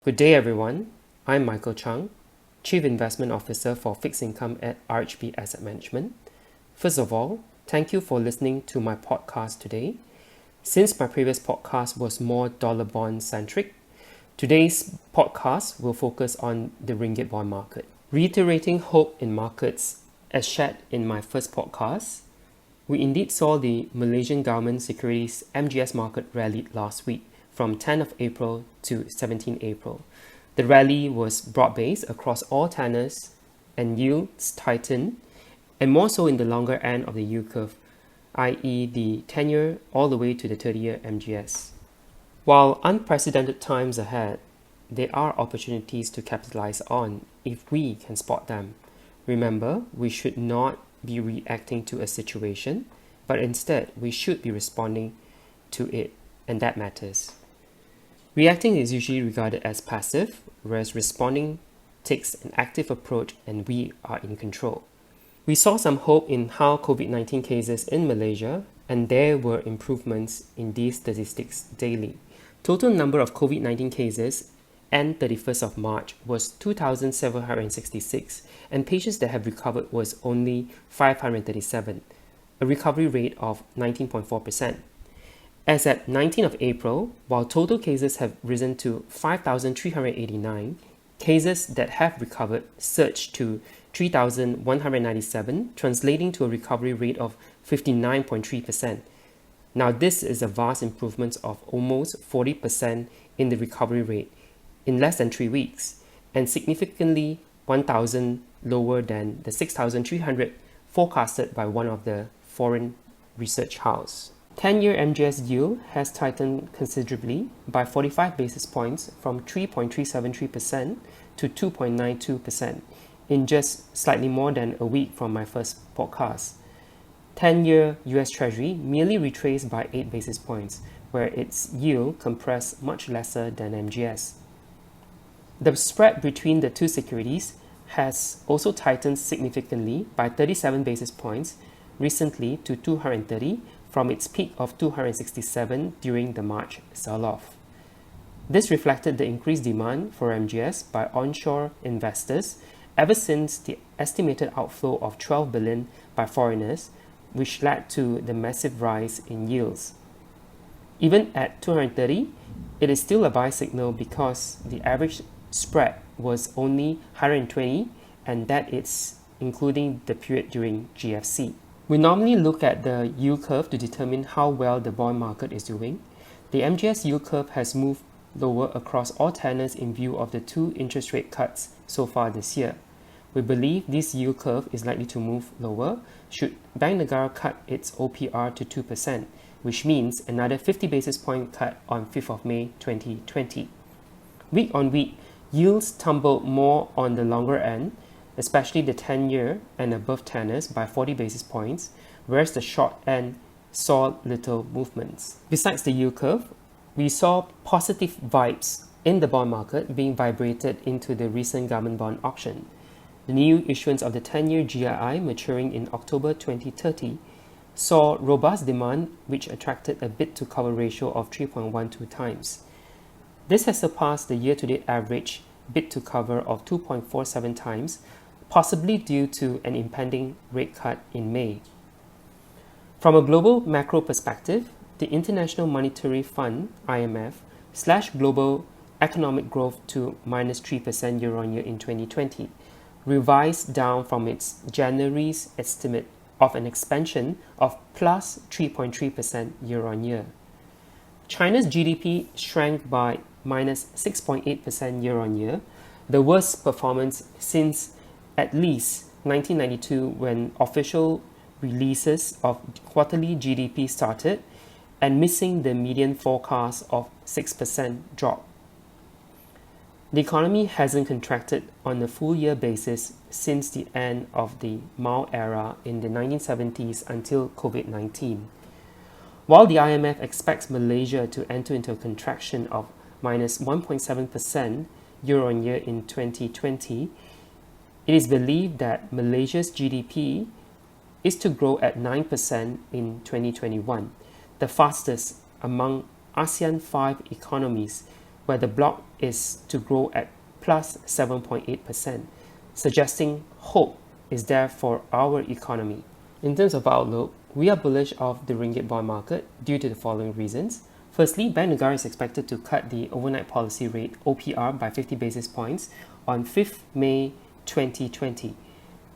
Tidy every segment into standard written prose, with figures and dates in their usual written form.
Good day, everyone. I'm Michael Chang, Chief Investment Officer for Fixed Income at RHB Asset Management. First of all, thank you for listening to my podcast today. Since my previous podcast was more dollar bond centric, today's podcast will focus on the ringgit bond market. Reiterating hope in markets as shared in my first podcast, we indeed saw the Malaysian government securities MGS market rallied last week from 10th of April to 17th April. The rally was broad-based across all tenors and yields tightened, and more so in the longer end of the yield curve, i.e. the 10-year all the way to the 30-year MGS. While unprecedented times ahead, there are opportunities to capitalize on if we can spot them. Remember, we should not be reacting to a situation, but instead we should be responding to it, and that matters. Reacting is usually regarded as passive, whereas responding takes an active approach and we are in control. We saw some hope in how COVID-19 cases in Malaysia, and there were improvements in these statistics daily. Total number of COVID-19 cases and 31st of March was 2,766, and patients that have recovered was only 537, a recovery rate of 19.4%. As at 19th of April, while total cases have risen to 5,389, cases that have recovered surged to 3,197, translating to a recovery rate of 59.3%. Now, this is a vast improvement of almost 40% in the recovery rate in less than 3 weeks, and significantly 1,000 lower than the 6,300 forecasted by one of the foreign research houses. 10-year MGS yield has tightened considerably by 45 basis points from 3.373% to 2.92% in just slightly more than a week from my first podcast. 10-year US Treasury merely retraced by 8 basis points, where its yield compressed much lesser than MGS. The spread between the two securities has also tightened significantly by 37 basis points recently to 230 from its peak of 267 during the March sell-off. This reflected the increased demand for MGS by onshore investors ever since the estimated outflow of 12 billion by foreigners, which led to the massive rise in yields. Even at 230, it is still a buy signal because the average spread was only 120, and that is including the period during GFC. We normally look at the yield curve to determine how well the bond market is doing. The MGS yield curve has moved lower across all tenors in view of the 2 interest rate cuts so far this year. We believe this yield curve is likely to move lower should Bank Negara cut its OPR to 2%, which means another 50 basis point cut on 5th of May 2020. Week on week, yields tumbled more on the longer end, especially the 10-year and above tenors by 40 basis points, whereas the short end saw little movements. Besides the yield curve, we saw positive vibes in the bond market being vibrated into the recent government bond auction. The new issuance of the 10-year GII maturing in October 2030 saw robust demand, which attracted a bid-to-cover ratio of 3.12 times. This has surpassed the year-to-date average bid-to-cover of 2.47 times, possibly due to an impending rate cut in May. From a global macro perspective, the International Monetary Fund, IMF, slashed global economic growth to -3% year-on-year in 2020, revised down from its January's estimate of an expansion of plus 3.3% year-on-year. China's GDP shrank by -6.8% year-on-year, the worst performance since at least 1992, when official releases of quarterly GDP started, and missing the median forecast of 6% drop. The economy hasn't contracted on a full year basis since the end of the Mao era in the 1970s until COVID-19. While the IMF expects Malaysia to enter into a contraction of -1.7% year-on-year in 2020, it is believed that Malaysia's GDP is to grow at 9% in 2021, the fastest among ASEAN 5 economies, where the block is to grow at plus 7.8%, suggesting hope is there for our economy. In terms of outlook, we are bullish of the ringgit bond market due to the following reasons. Firstly, Bank Negara is expected to cut the overnight policy rate OPR by 50 basis points on 5th May 2020.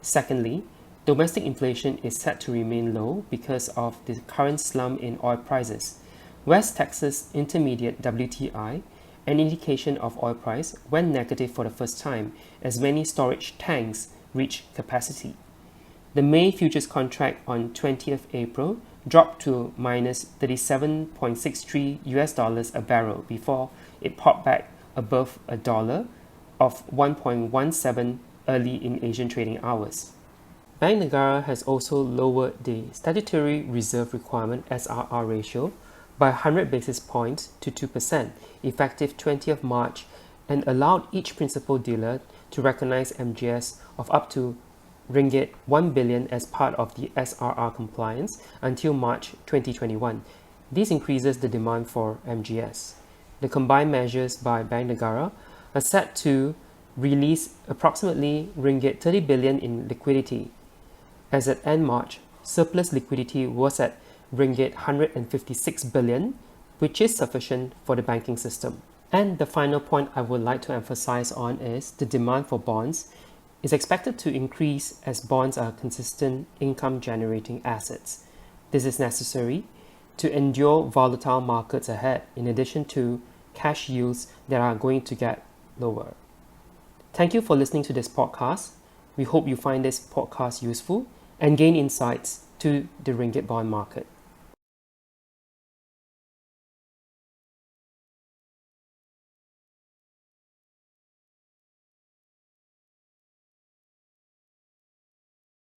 Secondly, domestic inflation is set to remain low because of the current slump in oil prices. West Texas Intermediate WTI, an indication of oil price, went negative for the first time as many storage tanks reach capacity. The May futures contract on 20th April dropped to minus 37.63 US dollars a barrel before it popped back above a dollar of 1.17 early in Asian trading hours. Bank Negara has also lowered the statutory reserve requirement SRR ratio by 100 basis points to 2% effective 20th March and allowed each principal dealer to recognize MGS of up to Ringgit 1 billion as part of the SRR compliance until March 2021. This increases the demand for MGS. The combined measures by Bank Negara are set to release approximately Ringgit 30 billion in liquidity. As at end March, surplus liquidity was at Ringgit 156 billion, which is sufficient for the banking system. And the final point I would like to emphasize on is the demand for bonds is expected to increase as bonds are consistent income generating assets. This is necessary to endure volatile markets ahead, in addition to cash yields that are going to get lower. Thank you for listening to this podcast. We hope you find this podcast useful and gain insights to the ringgit bond market.